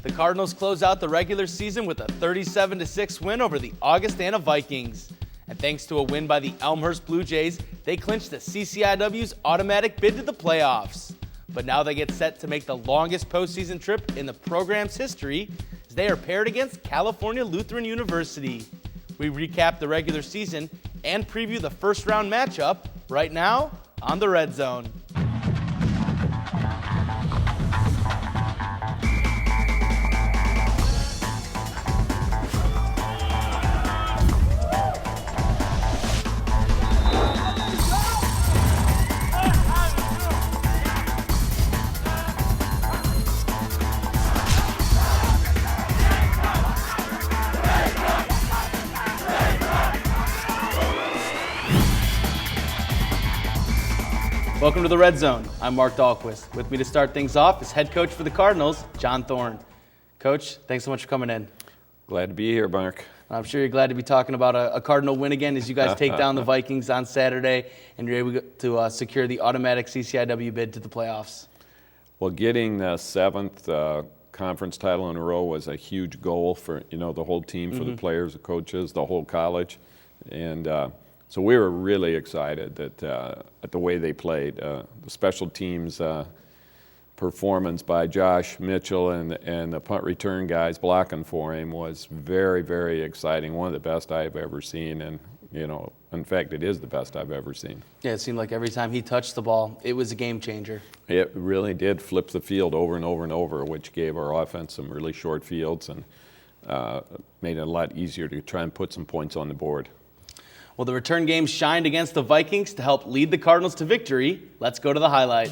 The Cardinals close out the regular season with a 37-6 win over the Augustana Vikings. And thanks to a win by the Elmhurst Blue Jays, they clinched the CCIW's automatic bid to the playoffs. But now they get set to make the longest postseason trip in the program's history as they are paired against California Lutheran University. We recap the regular season and preview the first round matchup right now on the Red Zone. Welcome to the Red Zone. I'm Mark DAHLQUIST. With me to start things off is head coach for the Cardinals, John Thorne. Coach, thanks so much for coming in. Glad to be here, Mark. I'm sure you're glad to be talking about a Cardinal win again as you guys take down the Vikings on Saturday and you're able to secure the automatic CCIW bid to the playoffs. Well, getting the seventh conference title in a row was a huge goal for the whole team, for the players, the coaches, the whole college, and so we were really excited at the way they played. The special teams performance by Josh Mitchell and the punt return guys blocking for him was very, very exciting. One of the best I've ever seen, and in fact, it is the best I've ever seen. Yeah, it seemed like every time he touched the ball, it was a game changer. It really did flip the field over and over and over, which gave our offense some really short fields and made it a lot easier to try and put some points on the board. Well, the return game shined against the Vikings to help lead the Cardinals to victory. Let's go to the highlight.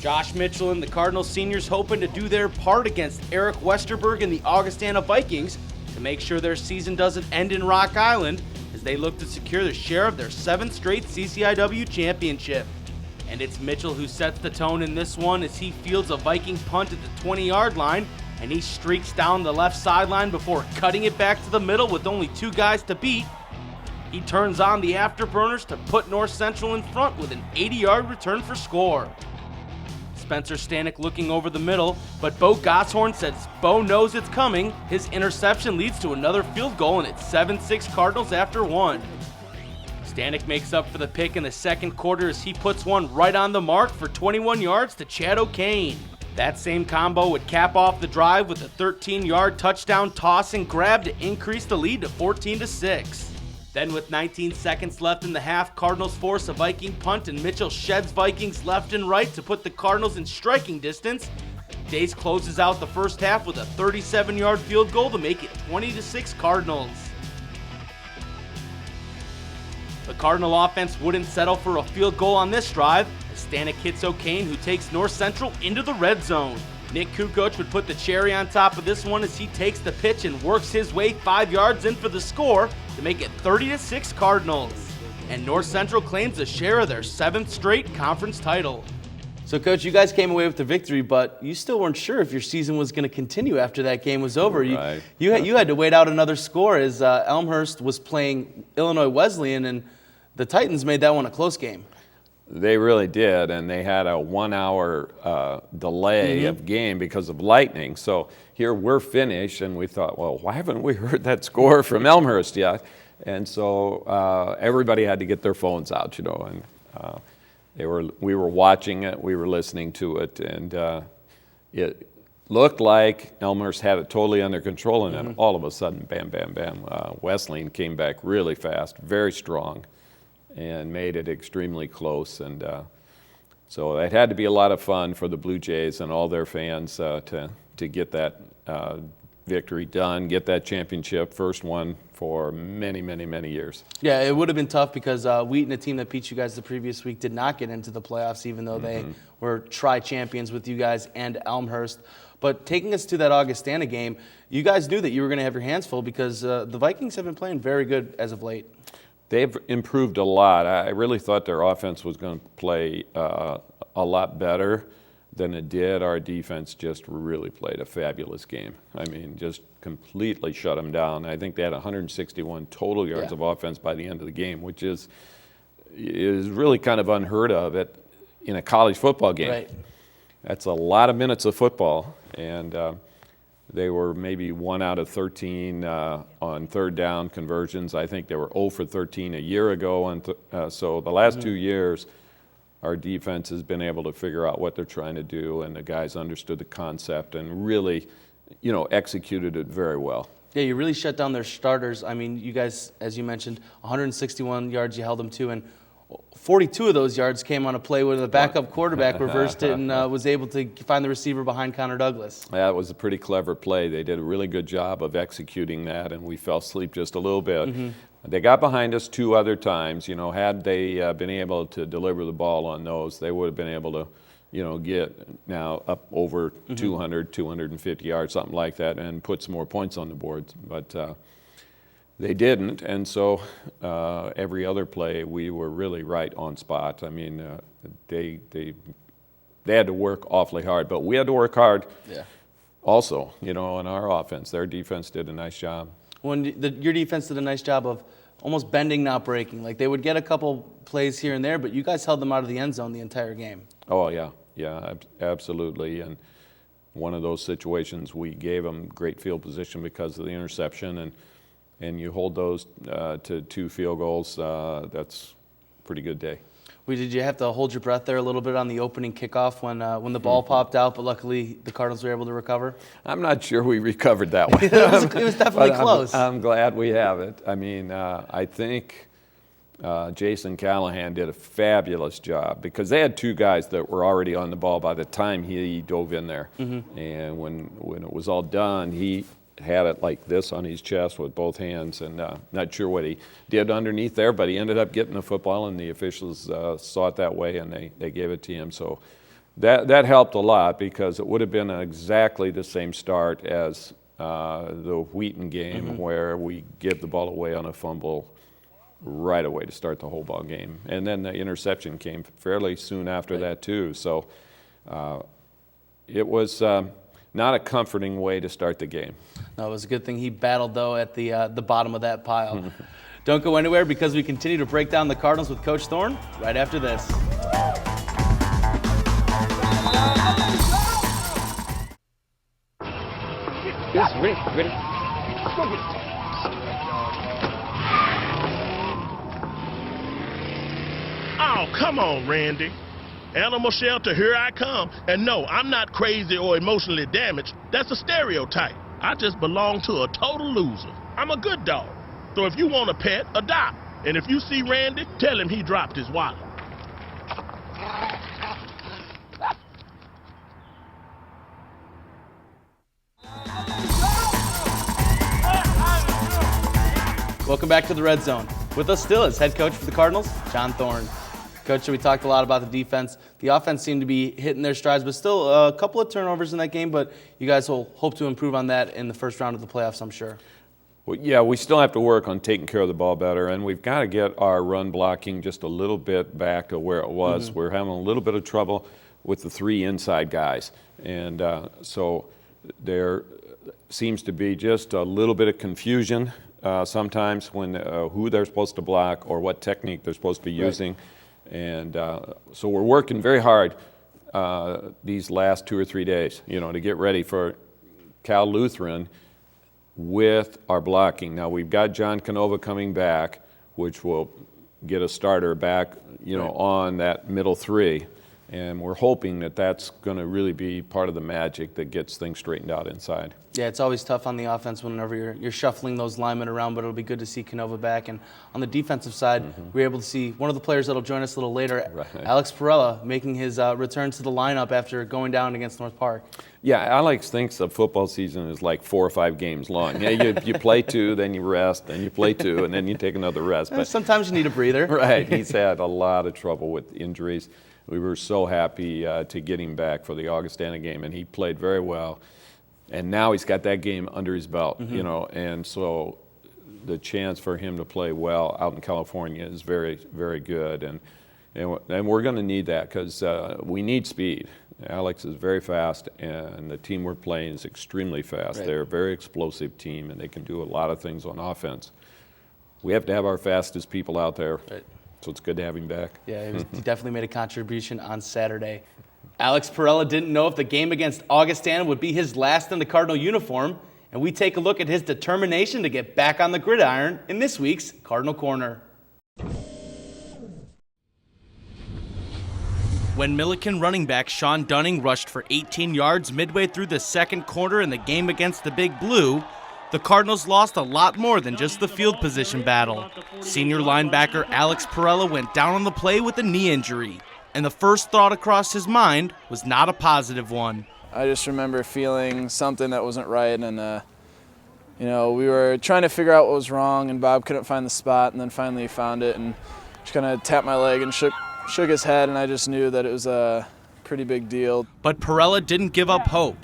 Josh Mitchell and the Cardinals seniors hoping to do their part against Eric Westerberg and the Augustana Vikings to make sure their season doesn't end in Rock Island as they look to secure their share of their 7th straight CCIW championship. And it's Mitchell who sets the tone in this one as he fields a Viking punt at the 20-yard line and he streaks down the left sideline before cutting it back to the middle with only 2 guys to beat. He turns on the afterburners to put North Central in front with an 80-yard return for score. Spencer Stanek looking over the middle, but Bo Gosshorn says Bo knows it's coming. His interception leads to another field goal, and it's 7-6 Cardinals after 1. Stanek makes up for the pick in the second quarter as he puts one right on the mark for 21 yards to Chad O'Kane. That same combo would cap off the drive with a 13-yard touchdown toss and grab to increase the lead to 14-6. Then with 19 seconds left in the half, Cardinals force a Viking punt and Mitchell sheds Vikings left and right to put the Cardinals in striking distance. Days closes out the first half with a 37-yard field goal to make it 20-6 Cardinals. The Cardinal offense wouldn't settle for a field goal on this drive as Stanek hits O'Kane, who takes North Central into the red zone. Nick Kukoc would put the cherry on top of this one as he takes the pitch and works his way 5 yards in for the score to make it 30-6 Cardinals. And North Central claims a share of their 7th straight conference title. So, Coach, you guys came away with the victory, but you still weren't sure if your season was going to continue after that game was over. Right. You had to wait out another score as Elmhurst was playing Illinois Wesleyan, and the Titans made that one a close game. They really did, and they had a 1-hour delay of game because of lightning. So here we're finished, and we thought, well, why haven't we heard that score from Elmhurst yet? And so everybody had to get their phones out, and we were watching it, we were listening to it, and it looked like Elmhurst had it totally under control, and then all of a sudden, bam, bam, bam, Wesleyan came back really fast, very strong, and made it extremely close. And so it had to be a lot of fun for the Blue Jays and all their fans to get that victory done, get that championship, first one for many, many, many years. Yeah, it would have been tough because Wheaton, a team that beat you guys the previous week, did not get into the playoffs, even though they were tri-champions with you guys and Elmhurst. But taking us to that Augustana game, you guys knew that you were going to have your hands full because the Vikings have been playing very good as of late. They've improved a lot. I really thought their offense was going to play a lot better than it did. Our defense just really played a fabulous game. I mean, just completely shut them down. I think they had 161 total yards of offense by the end of the game, which is really kind of unheard of in a college football game. Right. That's a lot of minutes of football, and They were maybe 1 out of 13 on third down conversions. I think they were 0 for 13 a year ago. And so the last 2 years, our defense has been able to figure out what they're trying to do, and the guys understood the concept and really, executed it very well. Yeah, you really shut down their starters. I mean, you guys, as you mentioned, 161 yards you held them to, and 42 of those yards came on a play where the backup quarterback reversed it and was able to find the receiver behind Connor Douglas. That was a pretty clever play. They did a really good job of executing that, and we fell asleep just a little bit. They got behind us 2 other times. Had they been able to deliver the ball on those, they would have been able to, get now up over 200, 250 yards, something like that, and put some more points on the board. But they didn't, and so every other play we were really right on spot. I mean, they had to work awfully hard, but we had to work hard also, in our offense. Their defense did a nice job. Your defense did a nice job of almost bending, not breaking. Like, they would get a couple plays here and there, but you guys held them out of the end zone the entire game. Oh, yeah, absolutely. And one of those situations, we gave them great field position because of the interception, and you hold those to 2 field goals, that's a pretty good day. Did you have to hold your breath there a little bit on the opening kickoff when the ball popped out, but luckily the Cardinals were able to recover? I'm not sure we recovered that one. It was definitely close. I'm glad we have it. I mean, I think Jason Callahan did a fabulous job because they had 2 guys that were already on the ball by the time he dove in there. And when it was all done, he had it like this on his chest with both hands, and not sure what he did underneath there, but he ended up getting the football, and the officials saw it that way, and they gave it to him. So that helped a lot because it would have been exactly the same start as the Wheaton game where we give the ball away on a fumble right away to start the whole ball game. And then the interception came fairly soon after that too. So it was not a comforting way to start the game. No, it was a good thing he battled, though, at the bottom of that pile. Don't go anywhere because we continue to break down the Cardinals with Coach Thorne right after this. Yes, ready. Oh, come on, Randy. Animal shelter, here I come. And no, I'm not crazy or emotionally damaged. That's a stereotype. I just belong to a total loser. I'm a good dog. So if you want a pet, adopt. And if you see Randy, tell him he dropped his wallet. Welcome back to the Red Zone. With us still is head coach for the Cardinals, John Thorne. Coach, we talked a lot about the defense. The offense seemed to be hitting their strides, but still a couple of turnovers in that game, but you guys will hope to improve on that in the first round of the playoffs, I'm sure. Well, yeah, we still have to work on taking care of the ball better, and we've got to get our run blocking just a little bit back to where it was. We're having a little bit of trouble with the 3 inside guys, and so there seems to be just a little bit of confusion sometimes when who they're supposed to block or what technique they're supposed to be using. And so we're working very hard these last 2 or 3 days, to get ready for Cal Lutheran with our blocking. Now, we've got John Canova coming back, which will get a starter back, on that middle 3. And we're hoping that that's going to really be part of the magic that gets things straightened out inside. Yeah, it's always tough on the offense whenever you're shuffling those linemen around, but it'll be good to see Canova back. And on the defensive side, we're able to see one of the players that'll join us a little later, Alex Perella, making his return to the lineup after going down against North Park. Yeah, Alex thinks the football season is like 4 or 5 games long. Yeah, you play 2, then you rest, then you play 2, and then you take another rest. But sometimes you need a breather. Right, he's had a lot of trouble with injuries. We were so happy to get him back for the Augustana game, and he played very well. And now he's got that game under his belt, and so the chance for him to play well out in California is very, very good. And we're going to need that because we need speed. Alex is very fast, and the team we're playing is extremely fast. Right. They're a very explosive team, and they can do a lot of things on offense. We have to have our fastest people out there. Right. So it's good to have him back. Yeah, he definitely made a contribution on Saturday. Alex Perella didn't know if the game against Augustana would be his last in the Cardinal uniform, and we take a look at his determination to get back on the gridiron in this week's Cardinal Corner. When Milliken running back Sean Dunning rushed for 18 yards midway through the second quarter in the game against the Big Blue, the Cardinals lost a lot more than just the field position battle. Senior linebacker Alex Perella went down on the play with a knee injury, and the first thought across his mind was not a positive one. I just remember feeling something that wasn't right, and we were trying to figure out what was wrong, and Bob couldn't find the spot, and then finally he found it and just kind of tapped my leg and shook his head, and I just knew that it was a pretty big deal. But Perella didn't give up hope,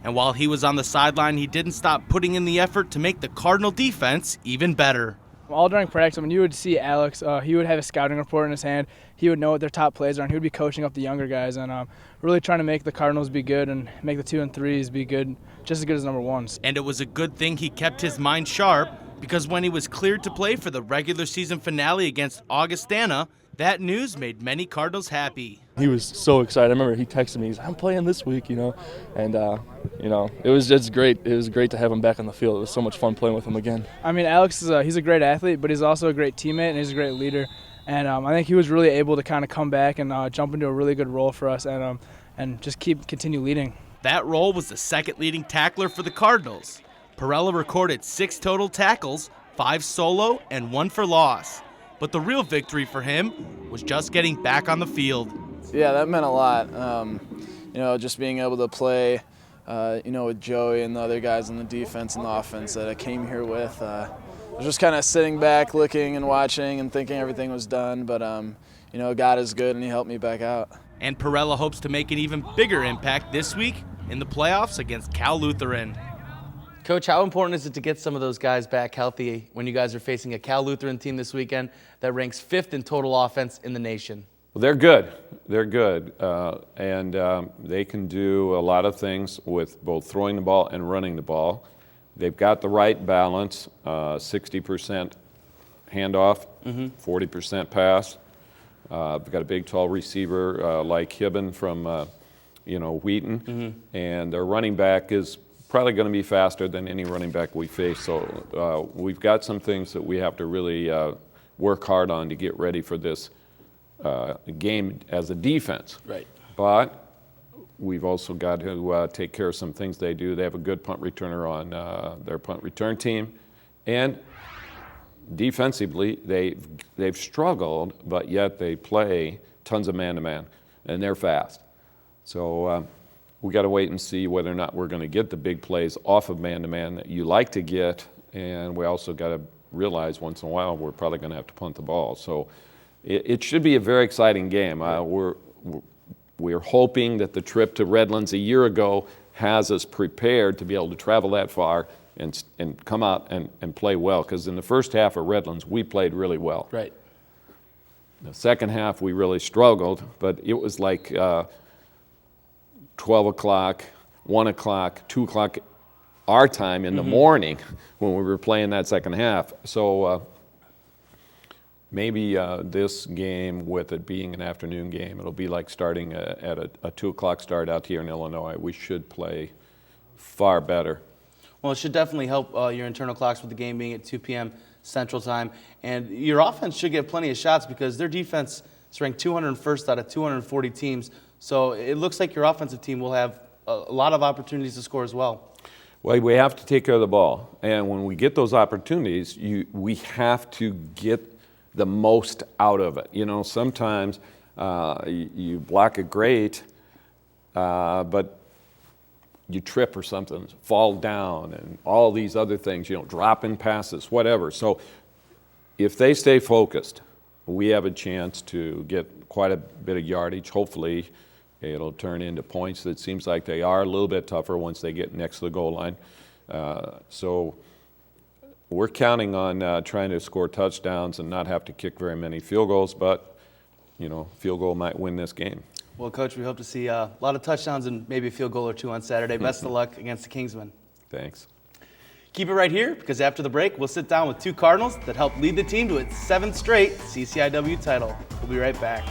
and while he was on the sideline, he didn't stop putting in the effort to make the Cardinal defense even better. All during practice, when you would see Alex, he would have a scouting report in his hand. He would know what their top plays are, and he would be coaching up the younger guys, and really trying to make the Cardinals be good and make the 2 and 3s be good, just as good as number 1s. And it was a good thing he kept his mind sharp, because when he was cleared to play for the regular season finale against Augustana, that news made many Cardinals happy. He was so excited. I remember he texted me, he's like, I'm playing this week, and it was just great. It was great to have him back on the field. It was so much fun playing with him again. I mean, Alex he's a great athlete, but he's also a great teammate and he's a great leader. And I think he was really able to kind of come back and jump into a really good role for us and just continue leading. That role was the second leading tackler for the Cardinals. Perella recorded 6 total tackles, 5 solo, and 1 for loss. But the real victory for him was just getting back on the field. Yeah, that meant a lot. Just being able to play, with Joey and the other guys on the defense and the offense that I came here with. I was just kind of sitting back, looking and watching and thinking everything was done. But, God is good and he helped me back out. And Perella hopes to make an even bigger impact this week in the playoffs against Cal Lutheran. Coach, how important is it to get some of those guys back healthy when you guys are facing a Cal Lutheran team this weekend that ranks 5th in total offense in the nation? Well, they're good. They're good. And they can do a lot of things with both throwing the ball and running the ball. They've got the right balance, 60% handoff, 40% pass. They've got a big, tall receiver like Hibben from, Wheaton. And their running back is probably going to be faster than any running back we face. So we've got some things that we have to really work hard on to get ready for this game as a defense. Right. But we've also got to take care of some things they do. They have a good punt returner on their punt return team. And defensively, they've struggled, but yet they play tons of man-to-man, and they're fast. So we got to wait and see whether or not we're going to get the big plays off of man-to-man that you like to get, and we also got to realize once in a while we're probably going to have to punt the ball. So it should be a very exciting game. We're hoping that the trip to Redlands a year ago has us prepared to be able to travel that far and come out and play well, because in the first half of Redlands we played really well. Right. The second half we really struggled, but it was like 12 o'clock, 1 o'clock, 2 o'clock our time in the morning when we were playing that second half. So maybe this game, with it being an afternoon game, it'll be like starting at a 2 o'clock start out here in Illinois. We should play far better. Well, it should definitely help your internal clocks with the game being at 2 p.m. Central Time. And your offense should get plenty of shots because their defense is ranked 201st out of 240 teams. So it looks like your offensive team will have a lot of opportunities to score as well. Well, we have to take care of the ball. And when we get those opportunities, we have to get the most out of it. Sometimes you block it great, but you trip or something, fall down, and all these other things, dropping passes, whatever. So if they stay focused, we have a chance to get quite a bit of yardage. Hopefully it'll turn into points. That seems like they are a little bit tougher once they get next to the goal line. So we're counting on trying to score touchdowns and not have to kick very many field goals, but field goal might win this game. Well, Coach, we hope to see a lot of touchdowns and maybe a field goal or two on Saturday. Best of luck against the Kingsmen. Thanks. Keep it right here, because after the break, we'll sit down with 2 Cardinals that helped lead the team to its 7th straight CCIW title. We'll be right back.